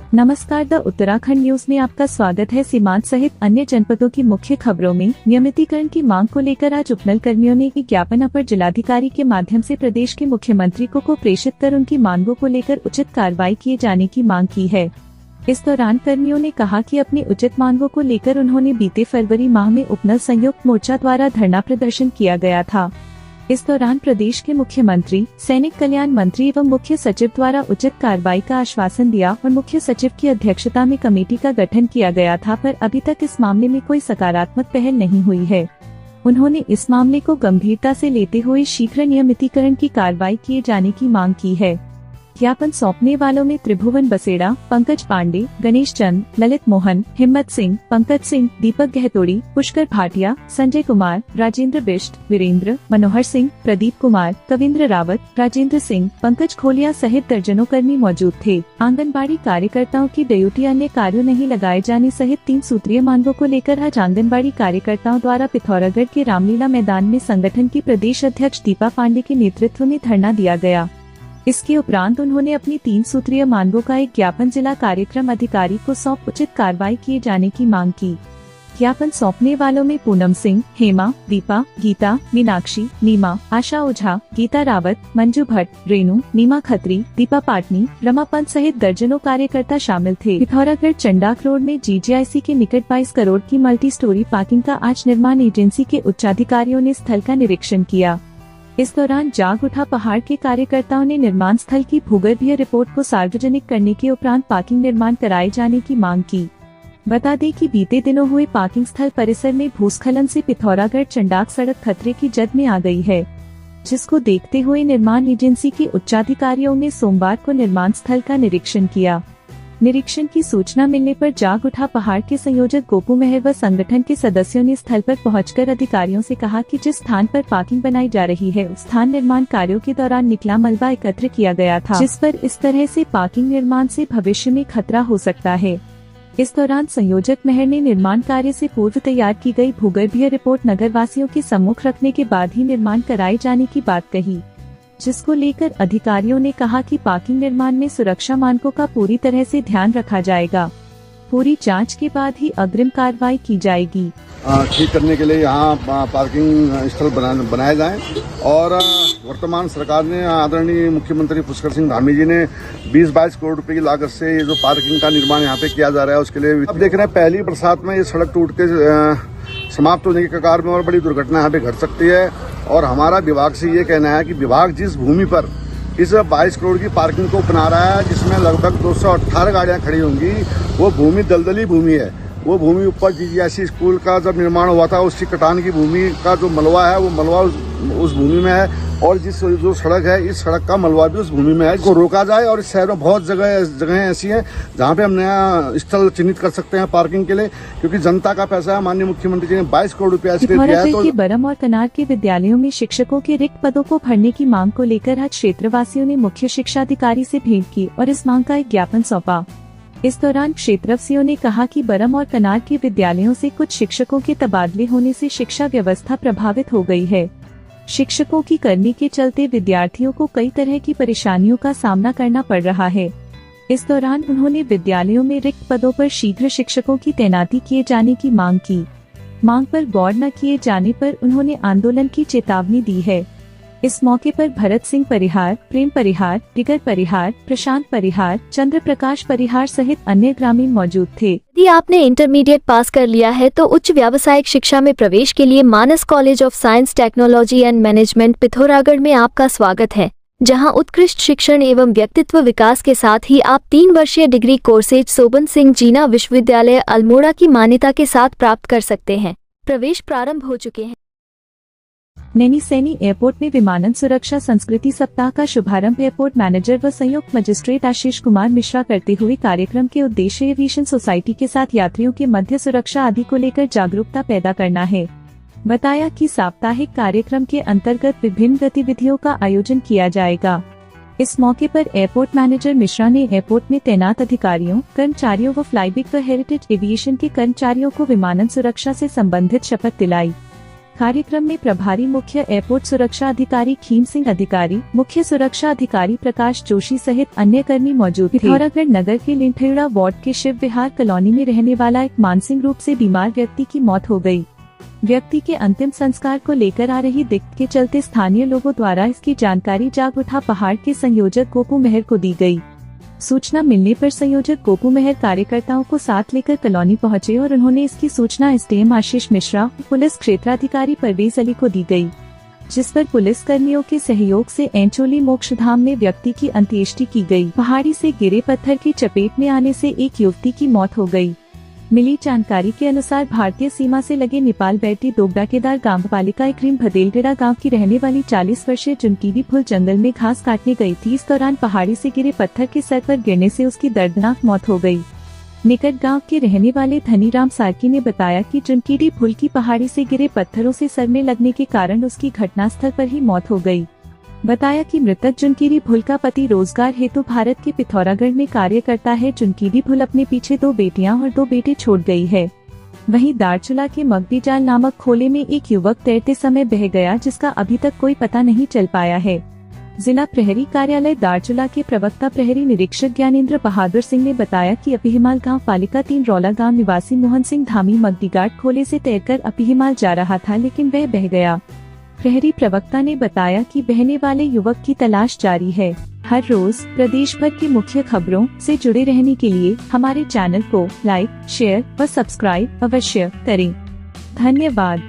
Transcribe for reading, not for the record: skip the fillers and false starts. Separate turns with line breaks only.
नमस्कार, the Uttarakhand news में आपका स्वागत है। सीमांत सहित अन्य जनपदों की मुख्य खबरों में नियमितीकरण की मांग को लेकर आज उपनल कर्मियों ने एक ज्ञापन अपर जिलाधिकारी के माध्यम से प्रदेश के मुख्यमंत्री को प्रेषित कर उनकी मांगों को लेकर उचित कार्रवाई किए जाने की मांग की है। इस दौरान कर्मियों ने कहा कि अपनी उचित मांगों को लेकर उन्होंने बीते फरवरी माह में उपनल संयुक्त मोर्चा द्वारा धरना प्रदर्शन किया गया था। इस दौरान प्रदेश के मुख्यमंत्री, सैनिक कल्याण मंत्री एवं मुख्य सचिव द्वारा उचित कार्रवाई का आश्वासन दिया और मुख्य सचिव की अध्यक्षता में कमेटी का गठन किया गया था, पर अभी तक इस मामले में कोई सकारात्मक पहल नहीं हुई है। उन्होंने इस मामले को गंभीरता से लेते हुए शीघ्र नियमितीकरण की कार्रवाई किए जाने की मांग की है। ज्ञापन सौंपने वालों में त्रिभुवन बसेड़ा, पंकज पांडे, गणेश चंद, ललित मोहन, हिम्मत सिंह, पंकज सिंह, दीपक गहतोड़ी, पुष्कर भाटिया, संजय कुमार, राजेंद्र बिष्ट, वीरेंद्र, मनोहर सिंह, प्रदीप कुमार, कविंद्र रावत, राजेंद्र सिंह, पंकज खोलिया सहित दर्जनों कर्मी मौजूद थे। आंगनबाड़ी कार्यकर्ताओं की ड्यूटी अन्य कार्यों नहीं लगाए जाने सहित 3 सूत्रीय मांगों को लेकर आज आंगनबाड़ी कार्यकर्ताओं द्वारा पिथौरागढ़ के रामलीला मैदान में संगठन की प्रदेश अध्यक्ष दीपा पांडे के नेतृत्व में धरना दिया गया। इसके उपरांत उन्होंने अपनी 3 सूत्रीय मांगों का एक ज्ञापन जिला कार्यक्रम अधिकारी को सौंप उचित कार्रवाई किए जाने की मांग की। ज्ञापन सौंपने वालों में पूनम सिंह, हेमा, दीपा, गीता, मीनाक्षी, नीमा, आशा ओझा, गीता रावत, मंजू भट्ट, रेणु, नीमा खत्री, दीपा पाटनी, रमा पंत सहित दर्जनों कार्यकर्ता शामिल थे। पिथौरागढ़ चंडाक रोड में GGIC के निकट 22 करोड़ की मल्टी स्टोरी पार्किंग का आज निर्माण एजेंसी के उच्चाधिकारियों ने स्थल का निरीक्षण किया। इस दौरान जाग उठा पहाड़ के कार्यकर्ताओं ने निर्माण स्थल की भूगर्भीय रिपोर्ट को सार्वजनिक करने के उपरांत पार्किंग निर्माण कराए जाने की मांग की। बता दें कि बीते दिनों हुए पार्किंग स्थल परिसर में भूस्खलन से पिथौरागढ़ चंडाक सड़क खतरे की जद में आ गई है, जिसको देखते हुए निर्माण एजेंसी के उच्चाधिकारियों ने सोमवार को निर्माण स्थल का निरीक्षण किया। निरीक्षण की सूचना मिलने पर जाग उठा पहाड़ के संयोजक गोपू मेहर व संगठन के सदस्यों ने स्थल पर पहुंचकर अधिकारियों से कहा कि जिस स्थान पर पार्किंग बनाई जा रही है उस स्थान निर्माण कार्यों के दौरान निकला मलबा एकत्र किया गया था, जिस पर इस तरह से पार्किंग निर्माण से भविष्य में खतरा हो सकता है। इस दौरान संयोजक मेहर ने निर्माण कार्य से पूर्व तैयार की गई भूगर्भीय रिपोर्ट नगर वासियों के सम्मुख रखने के बाद ही निर्माण कराए जाने की बात कही, जिसको लेकर अधिकारियों ने कहा कि पार्किंग निर्माण में सुरक्षा मानकों का पूरी तरह से ध्यान रखा जाएगा। पूरी जांच के बाद ही अग्रिम कार्रवाई की जाएगी।
ठीक करने के लिए यहाँ पार्किंग स्थल बनाए जाएं और वर्तमान सरकार ने आदरणीय मुख्यमंत्री पुष्कर सिंह धामी जी ने 20-22 करोड़ रुपए की लागत से ये जो पार्किंग का निर्माण यहाँ पे किया जा रहा है उसके लिए अब देख रहे हैं पहली बरसात में ये सड़क टूट के समाप्त होने के कगार में और बड़ी दुर्घटना यहाँ पे घट सकती है। और हमारा विभाग से ये कहना है कि विभाग जिस भूमि पर इस 22 करोड़ की पार्किंग को बना रहा है, जिसमें लगभग 218 गाड़ियां खड़ी होंगी, वो भूमि दलदली भूमि है। वो भूमि ऊपर GGIC स्कूल का जब निर्माण हुआ था उसकी कटान की भूमि का जो मलबा है वो मलबा उस भूमि में है, और जो सड़क है इस सड़क का मलबा भी उस भूमि में है। इसको रोका जाए और इस शहर में बहुत जगह ऐसी हैं जहाँ पे हम नया स्थल चिन्हित कर सकते हैं पार्किंग के लिए, क्योंकि जनता का पैसा है। माननीय मुख्यमंत्री जी ने 22 करोड़ रुपया इसके लिए दिया है। तो
बरम और कनार के विद्यालयों में शिक्षकों के रिक्त पदों को भरने की मांग को लेकर आज क्षेत्रवासियों ने मुख्य शिक्षा अधिकारी से भेंट की और इस मांग का एक ज्ञापन सौंपा। इस दौरान क्षेत्रवासियों ने कहा कि बरम और कनार के विद्यालयों से कुछ शिक्षकों के तबादले होने से शिक्षा व्यवस्था प्रभावित हो गई है। शिक्षकों की करनी के चलते विद्यार्थियों को कई तरह की परेशानियों का सामना करना पड़ रहा है। इस दौरान उन्होंने विद्यालयों में रिक्त पदों पर शीघ्र शिक्षकों की तैनाती किए जाने की मांग की। मांग पर गौर न किए जाने पर उन्होंने आंदोलन की चेतावनी दी है। इस मौके पर भरत सिंह परिहार, प्रेम परिहार, डिगर परिहार, प्रशांत परिहार, चंद्र प्रकाश परिहार सहित अन्य ग्रामीण मौजूद थे।
यदि आपने इंटरमीडिएट पास कर लिया है तो उच्च व्यावसायिक शिक्षा में प्रवेश के लिए Manas college of science, technology and management Pithoragarh में आपका स्वागत है, जहां उत्कृष्ट शिक्षण एवं व्यक्तित्व विकास के साथ ही आप 3 वर्षीय डिग्री कोर्सेज सोबन सिंह जीना विश्वविद्यालय अल्मोड़ा की मान्यता के साथ प्राप्त कर सकते हैं। प्रवेश प्रारंभ हो चुके हैं।
नैनीसैनी एयरपोर्ट में विमानन सुरक्षा संस्कृति सप्ताह का शुभारंभ एयरपोर्ट मैनेजर व संयुक्त मजिस्ट्रेट आशीष कुमार मिश्रा करते हुए कार्यक्रम के उद्देश्य एविएशन सोसाइटी के साथ यात्रियों के मध्य सुरक्षा आदि को लेकर जागरूकता पैदा करना है। बताया कि साप्ताहिक कार्यक्रम के अंतर्गत विभिन्न गतिविधियों का आयोजन किया जाएगा। इस मौके पर एयरपोर्ट मैनेजर मिश्रा ने एयरपोर्ट में तैनात अधिकारियों, कर्मचारियों व फ्लाईबिग व हेरिटेज एविएशन के कर्मचारियों को विमानन सुरक्षा से संबंधित शपथ दिलाई। कार्यक्रम में प्रभारी मुख्य एयरपोर्ट सुरक्षा अधिकारी खीम सिंह अधिकारी, मुख्य सुरक्षा अधिकारी प्रकाश जोशी सहित अन्य कर्मी मौजूद थे। पिथौरागढ़ नगर के लिंठेड़ा वार्ड के शिव विहार कॉलोनी में रहने वाला एक मानसिक रूप से बीमार व्यक्ति की मौत हो गई। व्यक्ति के अंतिम संस्कार को लेकर आ रही दिक्कत के चलते स्थानीय लोगों द्वारा इसकी जानकारी जाग उठा पहाड़ के संयोजक गोपू मेहर को दी गई। सूचना मिलने पर संयोजक गोपू मेहर कार्यकर्ताओं को साथ लेकर कॉलोनी पहुंचे और उन्होंने इसकी सूचना एसडीएम आशीष मिश्रा, पुलिस क्षेत्राधिकारी परवेज अली को दी गई, जिस पर पुलिस कर्मियों के सहयोग से एंचोली मोक्षधाम में व्यक्ति की अंत्येष्टि की गई। पहाड़ी से गिरे पत्थर की चपेट में आने से एक युवती की मौत हो गई। मिली जानकारी के अनुसार भारतीय सीमा से लगे नेपाल बैठी दोगडा केदार गांव पालिका इक्रीम भदेलगेड़ा गांव की रहने वाली 40 वर्षीय चुनकीदी फुल जंगल में घास काटने गई थी। इस दौरान पहाड़ी से गिरे पत्थर के सर पर गिरने से उसकी दर्दनाक मौत हो गई। निकट गांव के रहने वाले धनीराम सार्की ने बताया कि चुनकीदी फुल की पहाड़ी से गिरे पत्थरों से सर में लगने के कारण उसकी घटनास्थल पर ही मौत हो गई। बताया कि मृतक चुनकीदी फुल का पति रोजगार हेतु भारत के पिथौरागढ़ में कार्य करता है। चुनकीदी फुल अपने पीछे 2 बेटियां और 2 बेटे छोड़ गई है। वहीं दारचूला के मगदीजाल नामक खोले में एक युवक तैरते समय बह गया, जिसका अभी तक कोई पता नहीं चल पाया है। जिला प्रहरी कार्यालय दारचूला के प्रवक्ता प्रहरी निरीक्षक ज्ञानेंद्र बहादुर सिंह ने बताया कि अपिहिमाल गांव पालिका 3 रौला गांव निवासी मोहन सिंह धामी मगदीघाट खोले से तैरकर अपिहिमाल जा रहा था, लेकिन वह बह गया। प्रहरी प्रवक्ता ने बताया कि बहने वाले युवक की तलाश जारी है। हर रोज प्रदेश भर की मुख्य खबरों से जुड़े रहने के लिए हमारे चैनल को लाइक, शेयर व सब्सक्राइब अवश्य करें। धन्यवाद।